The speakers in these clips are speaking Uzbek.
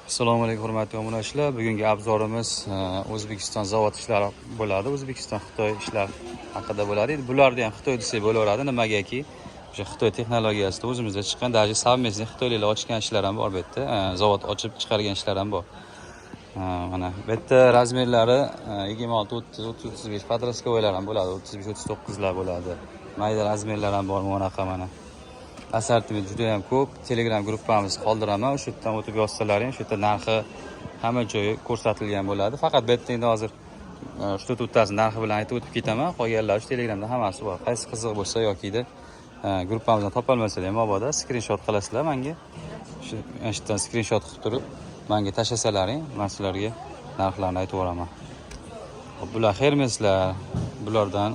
Assalomu alaykum hurmatli obunachilar. Bugungi obzorimiz O'zbekiston zavod ishlari bo'ladi. O'zbekiston Xitoy ishlar haqida bo'ladi. Bularda ham Xitoy desak bo'laveradi. Nimagaki o'sha Xitoy texnologiyasida o'zimizda chiqqan, даже совместный xitoyliklar ochgan ishlar ham bor bu yerda. Zavod ochib chiqargan ishlar ham bor. Mana bu yerda razmerlari 26, 30, 35 podroskovoylar ham bo'ladi. 35, 39lar bo'ladi. Mayda razmerlar ham bor bunaqa mana. Assortiment juda ham ko'p. Telegram gruppamizni qoldiraman. O'sha yerdan o'tib yozsalaring, o'sha yerda narxi hamma joyi ko'rsatilgan bo'ladi. Faqat bu yerda endi hozir shu to'ttasi narxi bilan aytib o'tib ketaman. Qolganlar shu Telegramda hammasi bor. Qaysi qiziq bo'lsa yoki gruppamizdan topolmasalar ham mabodo skrinshot qilasizlar menga. Shu yerdan skrinshot qilib turib menga tashlasalaring, men sizlarga narxlarni aytib o'raman. Bular Hermeslar, bulardan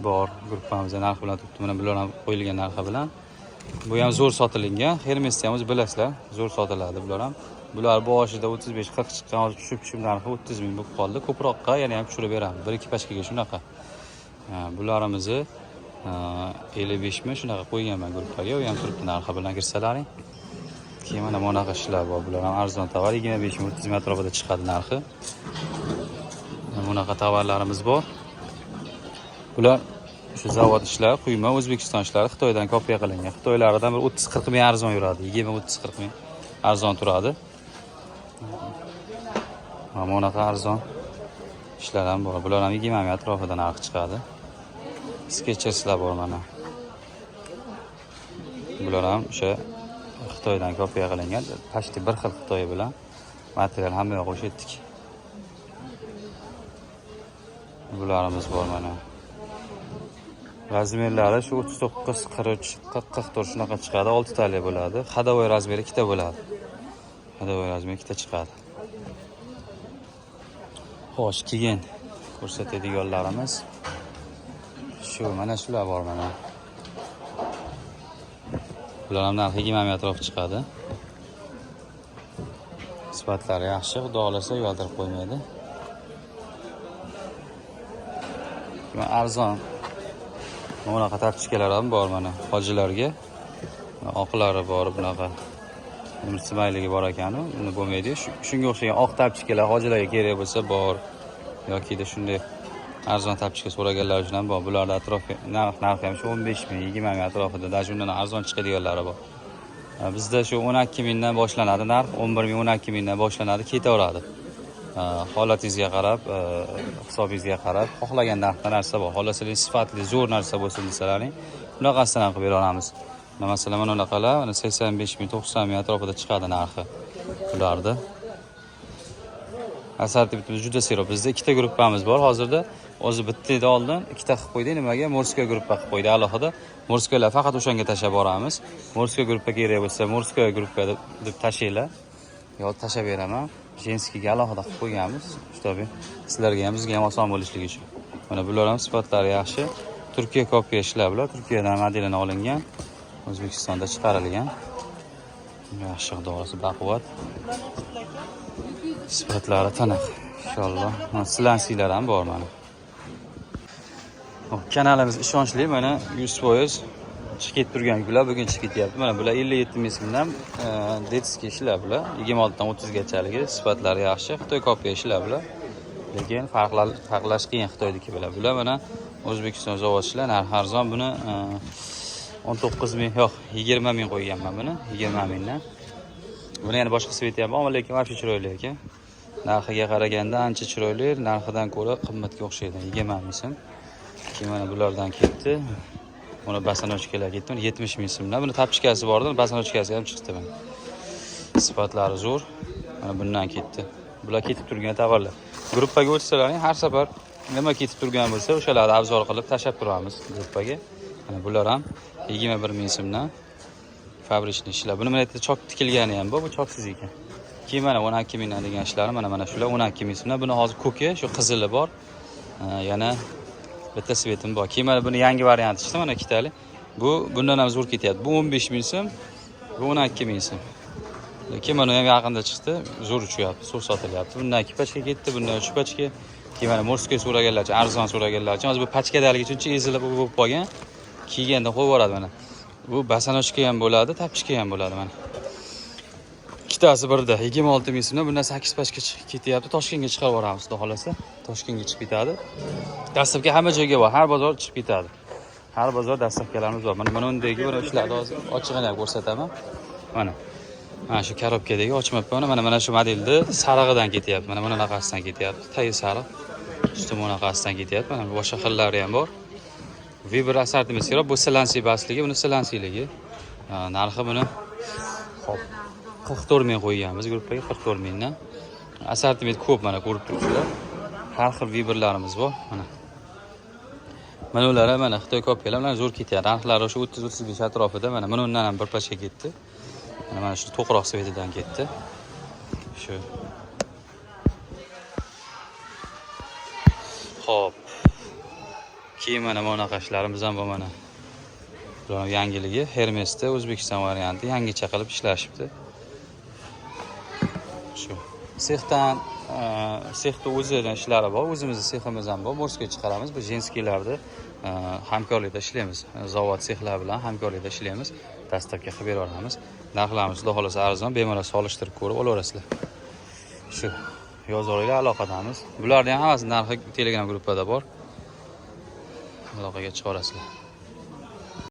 bor gruppamizda narx bilan turibdi. Mana bular ham qo'yilgan narxi bilan. Bu ham zo'r sotilingan. Hermesni ham o'z bilasizlar, zo'r sotiladi bular ham. Bular boshida 35-40 chiqqan, hozir tushib narxi 30 ming bo'lib qoldi. Ko'proqqa yana ham tushirib beraman. 1-2 pashkaga shunaqa. Bularimizni 55 ming shunaqa qo'yganman gruppaga. U ham turibdi narxi bilan kirsalaring. Keyin mana bunaqa ishlar bor. Bular ham arzon tovar 25 ming 30 ming atrofida chiqadi narxi. Bunaqa tovarlarimiz bor. Bular shu zavod ishlar, quyma O'zbekiston ishlari Xitoydan kopiya qilingan. Xitoylaridan bir 30-40 ming arzon yuradi. 20-30-40 ming arzon turadi. Mana bunaqa arzon ishlar ham bor. Bular ham 20 ming atrofida narx chiqadi. Skecherslar bor mana. Bular ham o'sha Xitoydan kopiya qilingan. Почти bir xil Xitoy bilan material hamma yoqqa o'shatdik. Bularimiz bor mana. Razmerlari shu 39, 43, 44 shunaqa chiqadi. 6 tali bo'ladi. Xadavoy razmeri 2 ta bo'ladi. Xadavoy razmeri 2 ta chiqadi. Xo'sh, keyin ko'rsatadiganlarimiz shu mana shular bor mana. Bular ham narxi 20 ming atrof chiqadi. Sifatlari yaxshi, xudo xolasa uyaltirib qo'ymaydi. Arzon bunaqa tapchikalar ham bor mana hojilarga. Oqlari bor bunaqa. Simayligi bor ekanu, uni bo'lmaydi. Shunga o'xshagan oq tapchikalar hojilarga kerak bo'lsa bor. Yoki shunday arzon tapchika so'raganlar uchun ham bor. Bularda atrofi narxi ham shu 15 ming, 20 ming atrofida, даже undan arzon chiqadiganlari bor. Bizda shu 12 mingdan boshlanadi narx, 11 ming, 12 mingdan boshlanadi, ketaveradi. Holatingizga qarab, hisobingizga qarab xohlagan narxda narsa bor. Xohlasangiz sifatli, zo'r narsa bo'lsin desalaring, bunaqasidan ham qilib bera olamiz. Masalan, mana bunaqalar 85 ming, 90 ming atrofida chiqadi narxi bularda. Assortimentimiz juda serob. Bizda ikkita gruppamiz bor hozirda. O'zi bittadan oldin ikkita qilib qo'ydik. Nimaga? Morskoy gruppa qilib qo'ydik alohida. Morskoylar faqat o'shanga tashab boramiz. Morskoy gruppa kerak bo'lsa, Morskoy gruppa deb tashinglar. Yo tashab beraman. Jenskiga alohida qilib qo'yganmiz. Shtobi. Sizlarga ham, bizga ham oson bo'lishligi uchun. Mana bular ham sifatlari yaxshi. Turkiya kopiya ishlar bular. Turkiyadan modelini olingan. O'zbekistonda chiqarilgan. Yaxshi xudo xolasa baquvvat. Sifatlari taniq. Inshaalloh. Silansiylar ham bor mana. Kanalimiz ishonchli, mana 100% chiqib turgan gullar bugun chiqib ketyapti. Mana bular 57 ming so'mdan detskiy ishlar bular. 26 dan 30 gachaligi, sifatlari yaxshi. Xitoy kopiya ishlar bular. Lekin farqlash qiyin Xitoydagi bilan. Bular mana O'zbekiston zavod ishlar, narxi arzon. Buni 19 ming, yo'q, 20 ming qo'yganman buni, 20 mingdan. Buni yana boshqa sveti ham bor, lekin vaqti chiroyli ekan. Narxiga qaraganda ancha chiroyli, narxidan ko'ra qimmatga o'xshaydi. 20 ming so'm. Keyin mana bulardan ketdi. Buni basanochkalar ketdi. 70 ming so'mdan. Buni tapchikasi bor edi, basanochkasi ham chiqdi mana. Sifatlari zo'r. Mana bundan ketdi. Bular ketib turgan tovarlar. Gruppaga o'tsalaring, har safar nima ketib turgan bo'lsa, o'shalarni obzor qilib tashab turamiz gruppaga. Mana bular ham 21 ming so'mdan fabrichniy ishlar. Buni mana yerda chok tikilgani ham bor, bu choksiz ekan. Keyin mana 12 mingdan degan ishlar, mana shular 12 ming so'mdan. Buni hozir ko'ki, shu qizili bor. Yana bitta svetim bor. Keyin mana buni yangi varianti chiqdi, mana ikkitali. Bundan ham zo'r ketyapti. Bu 15 ming so'm, bu 12 ming so'm. Lekin mana ham yaqinda chiqdi, zo'r uchyapti, zo'r sotilyapti. Bundan 2 pachka ketdi, bundan 3 pachka. Keyin mana Morskoy so'raganlarcha, arzon so'raganlarcha, hozir bu pachkadaligi uchun ezilib bo'lib qolgan. Kiyganda qo'yib yuboradi mana. Bu basanochka ham bo'ladi, tapchika ham bo'ladi mana. ikkitasi birda 26 ming so'mdan bundan 8 pashga chiqib ketyapti. Toshkentga chiqarib yuboramiz, xudo xolasa. Toshkentga chiqib ketadi. Dastlabki hamma joyga bor, har bozor chiqib ketadi. Har bozor dastavkalarimiz bor. Mana undagi bir ishlarni hozir ochig'ini ham ko'rsataman. Mana shu korobkadagi ochmabman. Mana shu modelni sarig'idan ketyapti. Mana bunaqasidan ketyapti. Tayi sariq. Usti bunaqasidan ketyapti. Mana boshqa xillari ham bor. Vibr assortimentsiroq, bu silansiy basligi, buni silansiyligi. Narxi buni hop 44 ming qo'yganmiz gruppaga, 44 mingdan. Assortiment ko'p, mana ko'rib turibsizlar. Har xil vibrlarimiz bor, mana. Mana ular mana Xitoy kopyalar bilan zo'r ketyapti. Narxlari o'sha 30-35 atrofida. Mana undan ham bir pashga ketdi. Mana shu to'qroq svetidan ketdi. Shu. Xo'p. Keyin mana bunaqa ishlarimiz ham bor mana. Bular yangiligi Hermesda O'zbekiston varianti yangicha qilib ishlashibdi. Shu. Sexda o'zining ishlari bor, o'zimizning seximiz ham bor. Morskoga chiqaramiz. Bu jenskiylarda hamkorlikda ishlaymiz. Zavod sexlar bilan hamkorlikda ishlaymiz. Dastavka qilib beramiz. Narxlarimiz xudo xolasa arzon, bemalol solishtirib ko'rib olasizlar. Shu. Yozuvchilar aloqadamiz. Bularning hammasi narxi Telegram gruppada bor. Aloqaga chiqarasizlar.